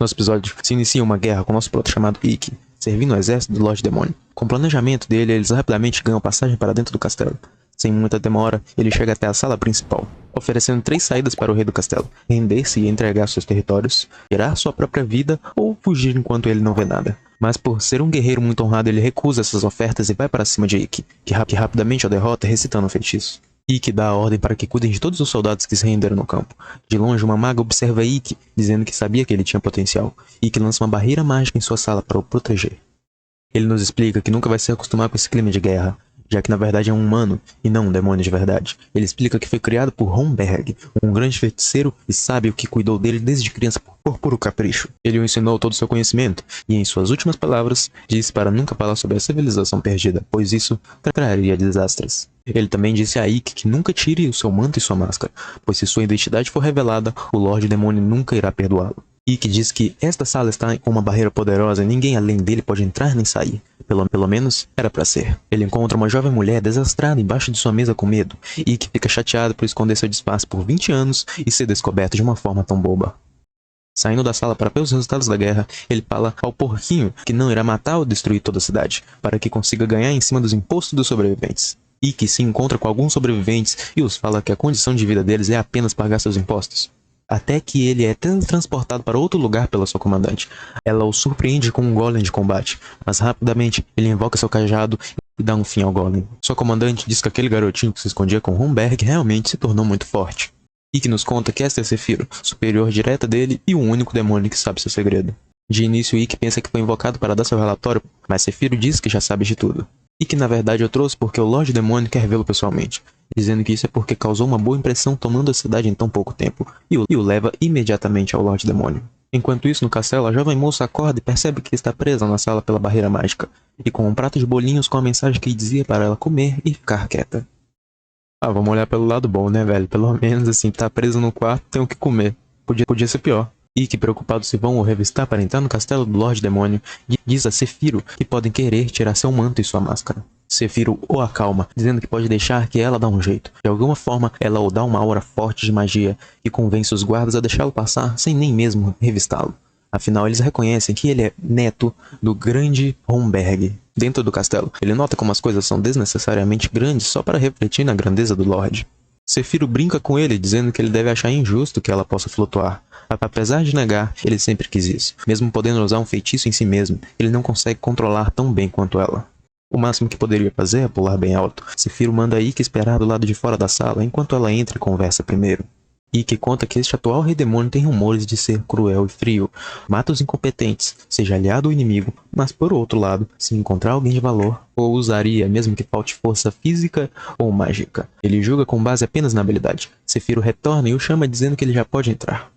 Nosso episódio se inicia uma guerra com nosso piloto chamado Ikki, servindo o exército do Lorde Demônio. Com o planejamento dele, eles rapidamente ganham passagem para dentro do castelo. Sem muita demora, ele chega até a sala principal, oferecendo 3 saídas para o rei do castelo: render-se e entregar seus territórios, tirar sua própria vida ou fugir enquanto ele não vê nada. Mas por ser um guerreiro muito honrado, ele recusa essas ofertas e vai para cima de Ikki, que rapidamente o derrota recitando um feitiço. Ikki dá a ordem para que cuidem de todos os soldados que se renderam no campo. De longe, uma maga observa Ikki, dizendo que sabia que ele tinha potencial. Ikki lança uma barreira mágica em sua sala para o proteger. Ele nos explica que nunca vai se acostumar com esse clima de guerra, já que na verdade é um humano e não um demônio de verdade. Ele explica que foi criado por Homberg, um grande feiticeiro e sábio que cuidou dele desde criança por puro capricho. Ele o ensinou todo o seu conhecimento e, em suas últimas palavras, disse para nunca falar sobre a civilização perdida, pois isso traria desastres. Ele também disse a Ikki que nunca tire o seu manto e sua máscara, pois se sua identidade for revelada, o Lorde Demônio nunca irá perdoá-lo. Ikki diz que esta sala está com uma barreira poderosa e ninguém além dele pode entrar nem sair. Pelo menos era para ser. Ele encontra uma jovem mulher desastrada embaixo de sua mesa com medo. Ikki fica chateado por esconder seu disfarce por 20 anos e ser descoberto de uma forma tão boba. Saindo da sala para ver os resultados da guerra, ele fala ao porquinho que não irá matar ou destruir toda a cidade, para que consiga ganhar em cima dos impostos dos sobreviventes. Ikki se encontra com alguns sobreviventes e os fala que a condição de vida deles é apenas pagar seus impostos. Até que ele é teletransportado para outro lugar pela sua comandante. Ela o surpreende com um golem de combate, mas rapidamente ele invoca seu cajado e dá um fim ao golem. Sua comandante diz que aquele garotinho que se escondia com Homberg realmente se tornou muito forte. Ikki nos conta que esta é Sephiroth, superior direta dele e o único demônio que sabe seu segredo. De início, Ikki pensa que foi invocado para dar seu relatório, mas Sephiroth diz que já sabe de tudo. E que na verdade eu trouxe porque o Lorde Demônio quer vê-lo pessoalmente, dizendo que isso é porque causou uma boa impressão tomando a cidade em tão pouco tempo, e o leva imediatamente ao Lorde Demônio. Enquanto isso, no castelo, a jovem moça acorda e percebe que está presa na sala pela barreira mágica, e com um prato de bolinhos com a mensagem que dizia para ela comer e ficar quieta. Ah, vamos olhar pelo lado bom, né, velho? Pelo menos assim, tá preso no quarto, tem o que comer. Podia ser pior. Ikki, preocupado se vão o revistar para entrar no castelo do Lorde Demônio, diz a Sephiroth que podem querer tirar seu manto e sua máscara. Sephiroth o acalma, dizendo que pode deixar que ela dá um jeito. De alguma forma, ela o dá uma aura forte de magia e convence os guardas a deixá-lo passar sem nem mesmo revistá-lo. Afinal, eles reconhecem que ele é neto do grande Homberg. Dentro do castelo, ele nota como as coisas são desnecessariamente grandes só para refletir na grandeza do Lorde. Sephiroth brinca com ele, dizendo que ele deve achar injusto que ela possa flutuar. Apesar de negar, ele sempre quis isso. Mesmo podendo usar um feitiço em si mesmo, ele não consegue controlar tão bem quanto ela. O máximo que poderia fazer é pular bem alto. Sephiroth manda Ikki esperar do lado de fora da sala enquanto ela entra e conversa primeiro. Ikki conta que este atual rei demônio tem rumores de ser cruel e frio, mata os incompetentes, seja aliado ou inimigo, mas por outro lado, se encontrar alguém de valor, ou usaria mesmo que falte força física ou mágica. Ele julga com base apenas na habilidade. Sephiroth retorna e o chama dizendo que ele já pode entrar.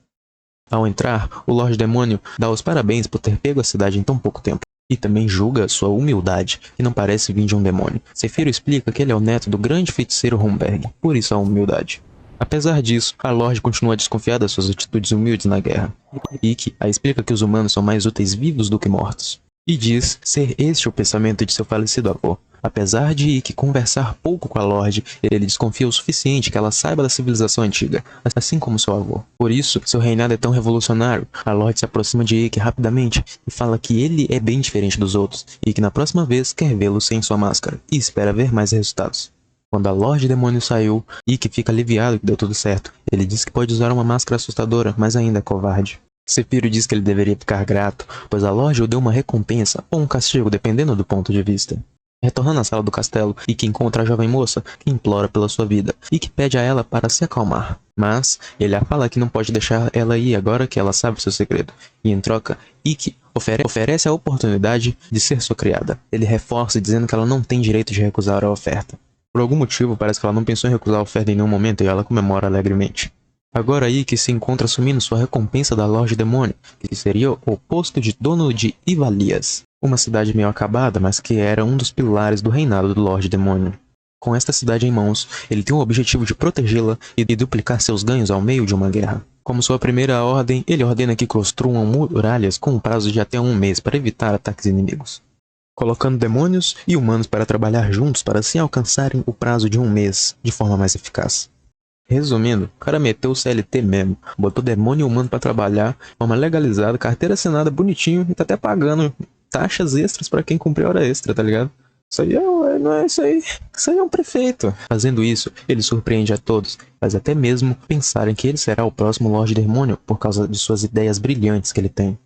Ao entrar, o Lorde Demônio dá os parabéns por ter pego a cidade em tão pouco tempo. E também julga sua humildade, que não parece vir de um demônio. Sephiroth explica que ele é o neto do grande feiticeiro Homberg, por isso a humildade. Apesar disso, a Lorde continua desconfiada das suas atitudes humildes na guerra. Ikki a explica que os humanos são mais úteis vivos do que mortos. E diz ser este o pensamento de seu falecido avô. Apesar de Ikki conversar pouco com a Lorde, ele desconfia o suficiente que ela saiba da civilização antiga, assim como seu avô. Por isso, seu reinado é tão revolucionário. A Lorde se aproxima de Ikki rapidamente e fala que ele é bem diferente dos outros, e que na próxima vez quer vê-lo sem sua máscara, e espera ver mais resultados. Quando a Lorde Demônio saiu, Ikki fica aliviado que deu tudo certo. Ele diz que pode usar uma máscara assustadora, mas ainda é covarde. Sephiroth diz que ele deveria ficar grato, pois a Lorde o deu uma recompensa ou um castigo, dependendo do ponto de vista. Retornando à sala do castelo, Ikki encontra a jovem moça, que implora pela sua vida, e que pede a ela para se acalmar. Mas ele a fala que não pode deixar ela ir agora que ela sabe seu segredo, e em troca, Ikki oferece a oportunidade de ser sua criada. Ele reforça dizendo que ela não tem direito de recusar a oferta. Por algum motivo, parece que ela não pensou em recusar a oferta em nenhum momento e ela comemora alegremente. Agora Ikki se encontra assumindo sua recompensa da Lorde Demônio, que seria o posto de dono de Ivalias, uma cidade meio acabada, mas que era um dos pilares do reinado do Lorde Demônio. Com esta cidade em mãos, ele tem o objetivo de protegê-la e duplicar seus ganhos ao meio de uma guerra. Como sua primeira ordem, ele ordena que construam muralhas com um prazo de até 1 mês para evitar ataques inimigos, colocando demônios e humanos para trabalhar juntos para assim alcançarem o prazo de 1 mês de forma mais eficaz. Resumindo, o cara meteu o CLT mesmo, botou demônio humano pra trabalhar, forma legalizada, carteira assinada bonitinho e tá até pagando taxas extras pra quem cumprir hora extra, tá ligado? Isso aí não é isso aí. Isso aí é um prefeito. Fazendo isso, ele surpreende a todos, faz até mesmo pensarem que ele será o próximo Lorde Demônio por causa de suas ideias brilhantes que ele tem.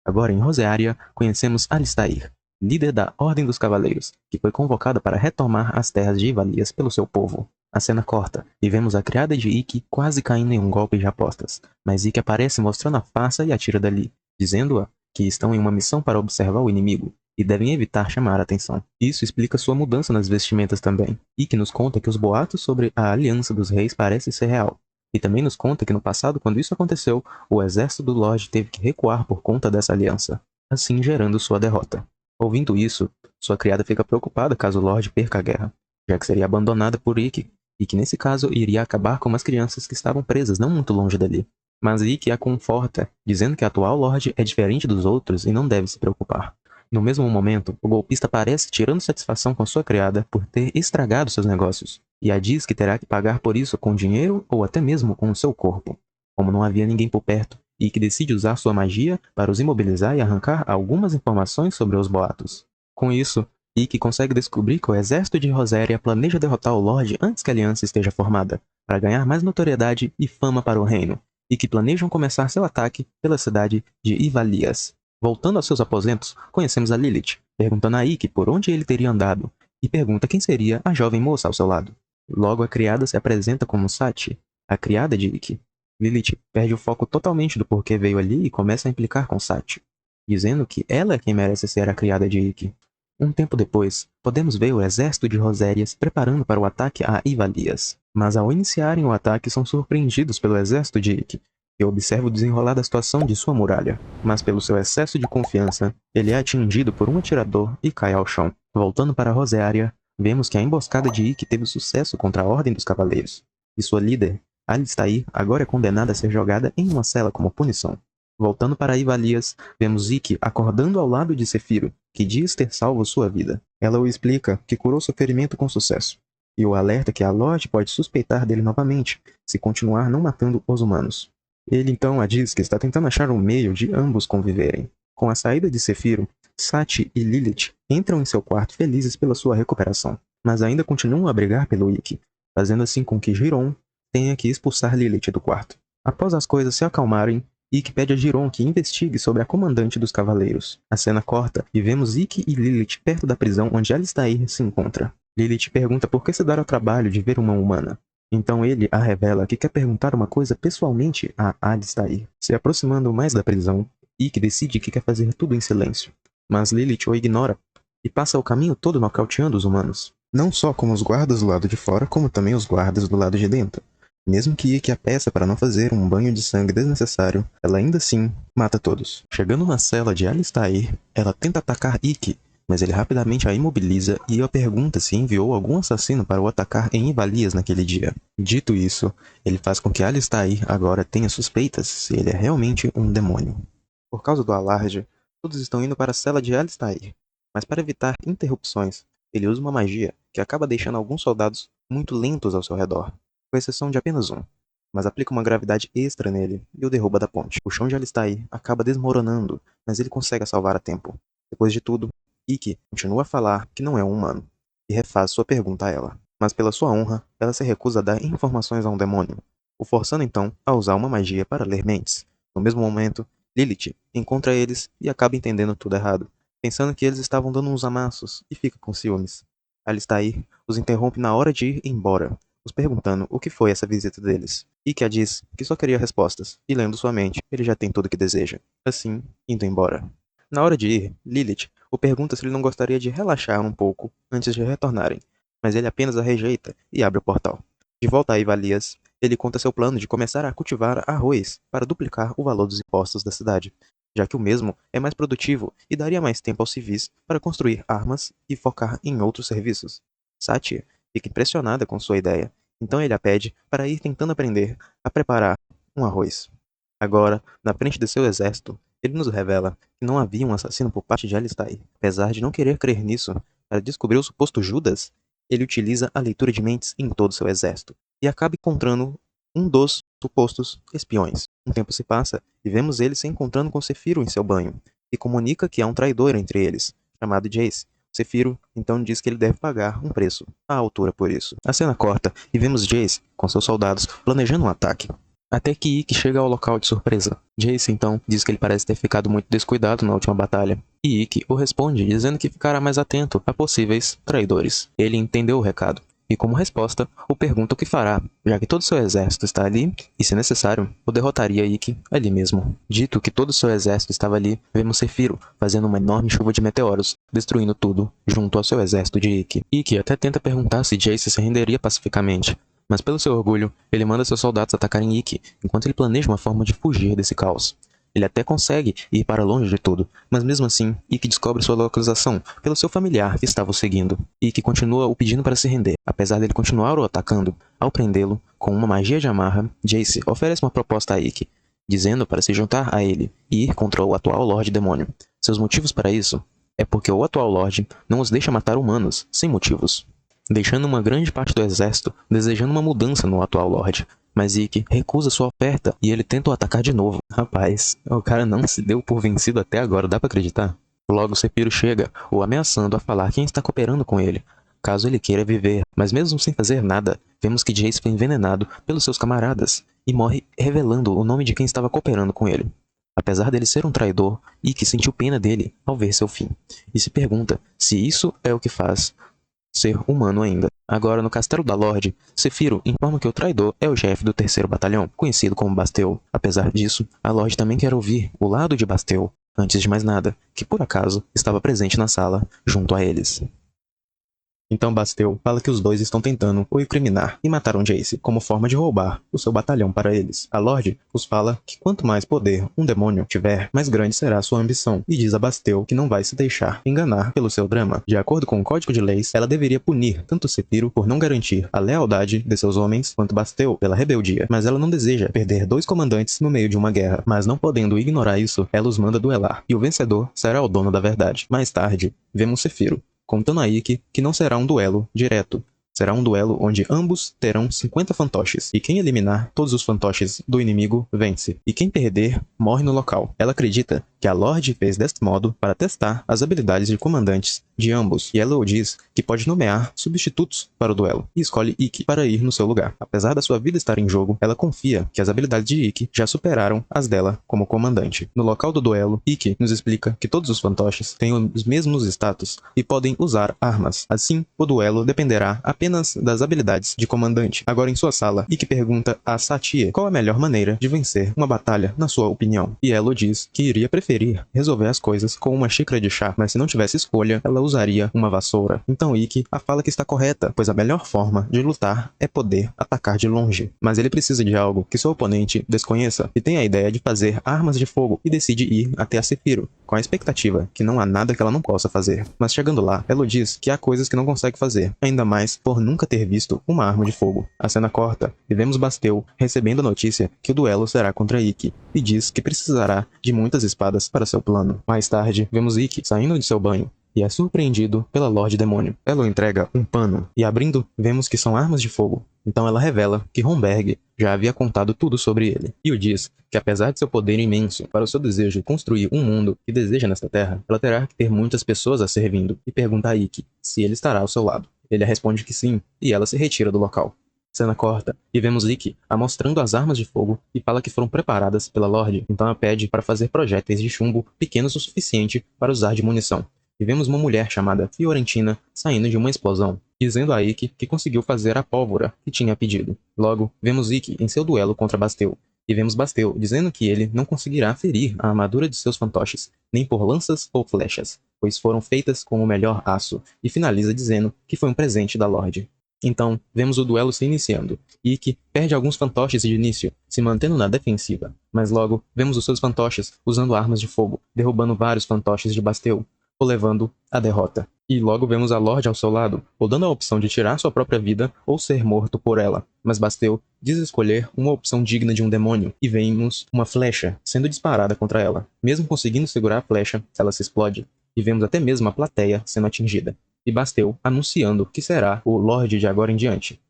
Agora, em Rosearia, conhecemos Alistair, líder da Ordem dos Cavaleiros, que foi convocada para retomar as terras de Ivalias pelo seu povo. A cena corta, e vemos a criada de Ikki quase caindo em um golpe de apostas, mas Ikki aparece mostrando a farsa e atira dali, dizendo-a que estão em uma missão para observar o inimigo, e devem evitar chamar a atenção. Isso explica sua mudança nas vestimentas também. Ikki nos conta que os boatos sobre a aliança dos reis parecem ser real, e também nos conta que no passado, quando isso aconteceu, o exército do Lorde teve que recuar por conta dessa aliança, assim gerando sua derrota. Ouvindo isso, sua criada fica preocupada caso o Lorde perca a guerra, já que seria abandonada por Ikki, e que nesse caso iria acabar com as crianças que estavam presas não muito longe dali. Mas Ikki a conforta, dizendo que o atual Lorde é diferente dos outros e não deve se preocupar. No mesmo momento, o golpista aparece tirando satisfação com sua criada por ter estragado seus negócios, e a diz que terá que pagar por isso com dinheiro ou até mesmo com o seu corpo. Como não havia ninguém por perto, e que decide usar sua magia para os imobilizar e arrancar algumas informações sobre os boatos. Com isso, Ikki consegue descobrir que o exército de Roséria planeja derrotar o Lorde antes que a aliança esteja formada, para ganhar mais notoriedade e fama para o reino, e que planejam começar seu ataque pela cidade de Ivalias. Voltando aos seus aposentos, conhecemos a Lilith, perguntando a Ikki por onde ele teria andado, e pergunta quem seria a jovem moça ao seu lado. Logo a criada se apresenta como Sati, a criada de Ikki. Lilith perde o foco totalmente do porquê veio ali e começa a implicar com Sati, dizendo que ela é quem merece ser a criada de Ikki. Um tempo depois, podemos ver o exército de Rosérias preparando para o ataque a Ivalias, mas ao iniciarem o ataque são surpreendidos pelo exército de Ikki, que observa o desenrolar da situação de sua muralha, mas pelo seu excesso de confiança, ele é atingido por um atirador e cai ao chão. Voltando para Rosearia, vemos que a emboscada de Ikki teve sucesso contra a Ordem dos Cavaleiros, e sua líder, Alistair, agora é condenada a ser jogada em uma cela como punição. Voltando para Ivalias, vemos Ikki acordando ao lado de Cefiro, que diz ter salvo sua vida. Ela o explica que curou seu ferimento com sucesso, e o alerta que a Lorde pode suspeitar dele novamente, se continuar não matando os humanos. Ele então a diz que está tentando achar um meio de ambos conviverem. Com a saída de Cefiro, Sati e Lilith entram em seu quarto felizes pela sua recuperação, mas ainda continuam a brigar pelo Ikki, fazendo assim com que Giron tenha que expulsar Lilith do quarto. Após as coisas se acalmarem, Ikki pede a Giron que investigue sobre a comandante dos cavaleiros. A cena corta e vemos Ikki e Lilith perto da prisão onde Alistair se encontra. Lilith pergunta por que se dar ao trabalho de ver uma humana. Então ele a revela que quer perguntar uma coisa pessoalmente a Alistair. Se aproximando mais da prisão, Ikki decide que quer fazer tudo em silêncio. Mas Lilith o ignora e passa o caminho todo nocauteando os humanos. Não só como os guardas do lado de fora, como também os guardas do lado de dentro. Mesmo que Ikki a peça para não fazer um banho de sangue desnecessário, ela ainda assim mata todos. Chegando na cela de Alistair, ela tenta atacar Ikki, mas ele rapidamente a imobiliza e a pergunta se enviou algum assassino para o atacar em Ivalias naquele dia. Dito isso, ele faz com que Alistair agora tenha suspeitas se ele é realmente um demônio. Por causa do alarde, todos estão indo para a cela de Alistair, mas para evitar interrupções, ele usa uma magia que acaba deixando alguns soldados muito lentos ao seu redor, com exceção de apenas um, mas aplica uma gravidade extra nele e o derruba da ponte. O chão de Alistair acaba desmoronando, mas ele consegue a salvar a tempo. Depois de tudo, Ikki continua a falar que não é um humano, e refaz sua pergunta a ela. Mas pela sua honra, ela se recusa a dar informações a um demônio, o forçando então a usar uma magia para ler mentes. No mesmo momento, Lilith encontra eles e acaba entendendo tudo errado, pensando que eles estavam dando uns amassos, e fica com ciúmes. Alistair os interrompe na hora de ir embora, os perguntando o que foi essa visita deles. Ikki a diz que só queria respostas, e lendo sua mente, ele já tem tudo o que deseja. Assim, indo embora. Na hora de ir, Lilith o pergunta se ele não gostaria de relaxar um pouco antes de retornarem, mas ele apenas a rejeita e abre o portal. De volta a Ivalias, ele conta seu plano de começar a cultivar arroz para duplicar o valor dos impostos da cidade, já que o mesmo é mais produtivo e daria mais tempo aos civis para construir armas e focar em outros serviços. Satya fica impressionada com sua ideia, então ele a pede para ir tentando aprender a preparar um arroz. Agora, na frente de seu exército, ele nos revela que não havia um assassino por parte de Alistair. Apesar de não querer crer nisso, para descobrir o suposto Judas, ele utiliza a leitura de mentes em todo seu exército, e acaba encontrando um dos supostos espiões. Um tempo se passa e vemos ele se encontrando com Sephiroth em seu banho, e comunica que há um traidor entre eles, chamado Jace. Sephiroth então diz que ele deve pagar um preço à altura por isso. A cena corta e vemos Jace, com seus soldados, planejando um ataque. Até que Ikki chega ao local de surpresa. Jace então diz que ele parece ter ficado muito descuidado na última batalha, e Ikki o responde dizendo que ficará mais atento a possíveis traidores. Ele entendeu o recado, e como resposta, o pergunta o que fará, já que todo seu exército está ali, e se necessário, o derrotaria Ikki ali mesmo. Dito que todo seu exército estava ali, vemos Sephiroth fazendo uma enorme chuva de meteoros, destruindo tudo, junto ao seu exército de Ikki. Ikki até tenta perguntar se Jace se renderia pacificamente, mas pelo seu orgulho, ele manda seus soldados atacarem Ikki, enquanto ele planeja uma forma de fugir desse caos. Ele até consegue ir para longe de tudo, mas mesmo assim, Ikki descobre sua localização pelo seu familiar que estava o seguindo. Ikki continua o pedindo para se render, apesar dele continuar o atacando. Ao prendê-lo, com uma magia de amarra, Jace oferece uma proposta a Ikki, dizendo para se juntar a ele e ir contra o atual Lorde Demônio. Seus motivos para isso é porque o atual Lorde não os deixa matar humanos, sem motivos, deixando uma grande parte do exército desejando uma mudança no atual Lorde. Mas Ikki recusa sua oferta e ele tenta o atacar de novo. Rapaz, o cara não se deu por vencido até agora, dá pra acreditar? Logo Sephiroth chega, o ameaçando a falar quem está cooperando com ele, caso ele queira viver. Mas mesmo sem fazer nada, vemos que Jace foi envenenado pelos seus camaradas e morre revelando o nome de quem estava cooperando com ele. Apesar dele ser um traidor, Ikki sentiu pena dele ao ver seu fim, e se pergunta se isso é o que faz ser humano ainda. Agora, no castelo da Lorde, Sephiroth informa que o traidor é o chefe do 3º batalhão, conhecido como Basteu. Apesar disso, a Lorde também quer ouvir o lado de Basteu, antes de mais nada, que por acaso estava presente na sala, junto a eles. Então Basteu fala que os dois estão tentando o incriminar e mataram Jace como forma de roubar o seu batalhão para eles. A Lorde os fala que quanto mais poder um demônio tiver, mais grande será sua ambição, e diz a Basteu que não vai se deixar enganar pelo seu drama. De acordo com o Código de Leis, ela deveria punir tanto Sephiroth por não garantir a lealdade de seus homens, quanto Basteu pela rebeldia, mas ela não deseja perder 2 comandantes no meio de uma guerra. Mas não podendo ignorar isso, ela os manda duelar, e o vencedor será o dono da verdade. Mais tarde, vemos Sephiroth contando a Ikki que não será um duelo direto. Será um duelo onde ambos terão 50 fantoches, e quem eliminar todos os fantoches do inimigo vence, e quem perder morre no local. Ela acredita que a Lorde fez deste modo para testar as habilidades de comandantes de ambos, e ela o diz que pode nomear substitutos para o duelo, e escolhe Ikki para ir no seu lugar. Apesar da sua vida estar em jogo, ela confia que as habilidades de Ikki já superaram as dela como comandante. No local do duelo, Ikki nos explica que todos os fantoches têm os mesmos status e podem usar armas. Assim, o duelo dependerá apenas das habilidades de comandante. Agora em sua sala, Ikki pergunta a Satie qual a melhor maneira de vencer uma batalha na sua opinião, e ela diz que iria preferir resolver as coisas com uma xícara de chá, mas se não tivesse escolha, ela usaria uma vassoura. Então Ikki a fala que está correta, pois a melhor forma de lutar é poder atacar de longe. Mas ele precisa de algo que seu oponente desconheça, e tem a ideia de fazer armas de fogo, e decide ir até a Sephiroth, com a expectativa que não há nada que ela não possa fazer. Mas chegando lá, ela diz que há coisas que não consegue fazer, ainda mais por nunca ter visto uma arma de fogo. A cena corta, e vemos Basteu recebendo a notícia que o duelo será contra Ikki, e diz que precisará de muitas espadas para seu plano. Mais tarde, vemos Ikki saindo de seu banho, e é surpreendido pela Lorde Demônio. Ela o entrega um pano, e abrindo, vemos que são armas de fogo. Então ela revela que Romberg já havia contado tudo sobre ele, e o diz que apesar de seu poder imenso para o seu desejo de construir um mundo que deseja nesta terra, ela terá que ter muitas pessoas a servindo, e pergunta a Ikki se ele estará ao seu lado. Ele responde que sim, e ela se retira do local. Cena corta, e vemos Ikki amostrando as armas de fogo e fala que foram preparadas pela Lorde, então ela pede para fazer projéteis de chumbo pequenos o suficiente para usar de munição. E vemos uma mulher chamada Fiorentina saindo de uma explosão, dizendo a Ikki que conseguiu fazer a pólvora que tinha pedido. Logo, vemos Ikki em seu duelo contra Basteu, e vemos Basteu dizendo que ele não conseguirá ferir a armadura de seus fantoches, nem por lanças ou flechas, pois foram feitas com o melhor aço, e finaliza dizendo que foi um presente da Lorde. Então, vemos o duelo se iniciando. Ikki perde alguns fantoches de início, se mantendo na defensiva, mas logo vemos os seus fantoches usando armas de fogo, derrubando vários fantoches de Basteu, o levando à derrota. E logo vemos a Lorde ao seu lado, ou dando a opção de tirar sua própria vida ou ser morto por ela. Mas Basteu diz escolher uma opção digna de um demônio, e vemos uma flecha sendo disparada contra ela. Mesmo conseguindo segurar a flecha, ela se explode, e vemos até mesmo a plateia sendo atingida, e Basteu anunciando que será o Lorde de agora em diante.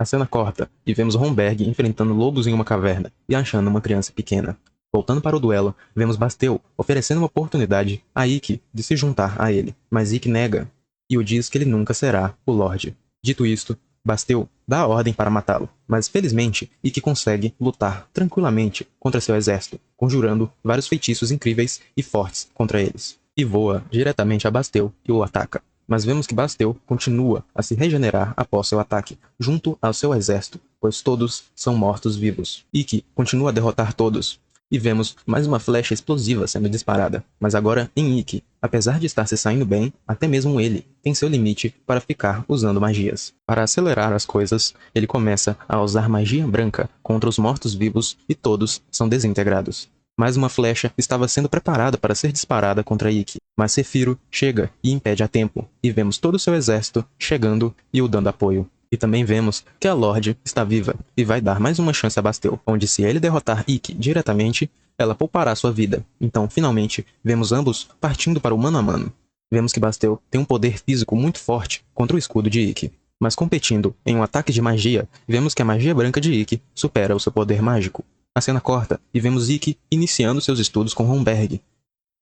A cena corta e vemos Romberg enfrentando lobos em uma caverna e achando uma criança pequena. Voltando para o duelo, vemos Basteu oferecendo uma oportunidade a Ikki de se juntar a ele, mas Ikki nega e o diz que ele nunca será o Lorde. Dito isto, Basteu dá a ordem para matá-lo, mas felizmente Ikki consegue lutar tranquilamente contra seu exército, conjurando vários feitiços incríveis e fortes contra eles, e voa diretamente a Basteu e o ataca. Mas vemos que Basteu continua a se regenerar após seu ataque, junto ao seu exército, pois todos são mortos-vivos. Ikki continua a derrotar todos, e vemos mais uma flecha explosiva sendo disparada, mas agora em Ikki. Apesar de estar se saindo bem, até mesmo ele tem seu limite para ficar usando magias. Para acelerar as coisas, ele começa a usar magia branca contra os mortos-vivos e todos são desintegrados. Mais uma flecha estava sendo preparada para ser disparada contra Ikki, mas Sephiroth chega e impede a tempo, e vemos todo o seu exército chegando e o dando apoio. E também vemos que a Lorde está viva e vai dar mais uma chance a Basteu, onde se ele derrotar Ikki diretamente, ela poupará sua vida. Então, finalmente, vemos ambos partindo para o mano a mano. Vemos que Basteu tem um poder físico muito forte contra o escudo de Ikki, mas competindo em um ataque de magia, vemos que a magia branca de Ikki supera o seu poder mágico. A cena corta e vemos Ikki iniciando seus estudos com Romberg.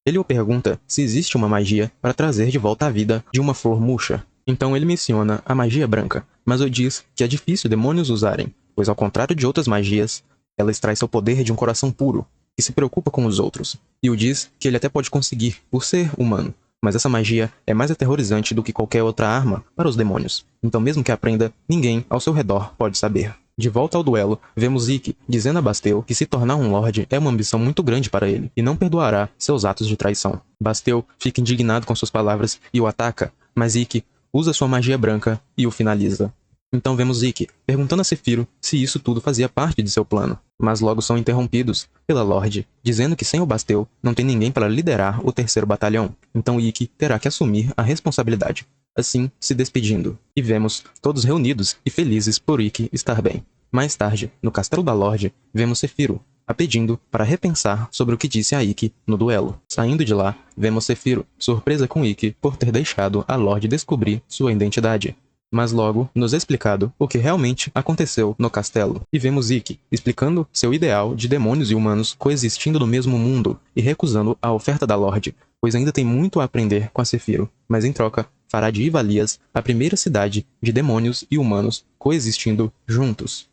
Ele o pergunta se existe uma magia para trazer de volta à vida de uma flor murcha. Então ele menciona a magia branca, mas o diz que é difícil demônios usarem, pois ao contrário de outras magias, ela extrai seu poder de um coração puro, que se preocupa com os outros, e o diz que ele até pode conseguir por ser humano, mas essa magia é mais aterrorizante do que qualquer outra arma para os demônios, então mesmo que aprenda, ninguém ao seu redor pode saber. De volta ao duelo, vemos Ikki dizendo a Basteu que se tornar um Lorde é uma ambição muito grande para ele, e não perdoará seus atos de traição. Basteu fica indignado com suas palavras e o ataca, mas Ikki usa sua magia branca e o finaliza. Então vemos Ikki perguntando a Sephiroth se isso tudo fazia parte de seu plano, mas logo são interrompidos pela Lorde, dizendo que sem o Basteu não tem ninguém para liderar o terceiro batalhão, então Ikki terá que assumir a responsabilidade, assim se despedindo. E vemos todos reunidos e felizes por Ikki estar bem. Mais tarde, no castelo da Lorde, vemos Sephiroth a pedindo para repensar sobre o que disse a Ikki no duelo. Saindo de lá, vemos Sephiroth surpresa com Ikki por ter deixado a Lorde descobrir sua identidade. Mas logo nos é explicado o que realmente aconteceu no castelo. E vemos Ikki explicando seu ideal de demônios e humanos coexistindo no mesmo mundo e recusando a oferta da Lorde, pois ainda tem muito a aprender com a Sephiroth, mas em troca fará de Ivalias a primeira cidade de demônios e humanos coexistindo juntos.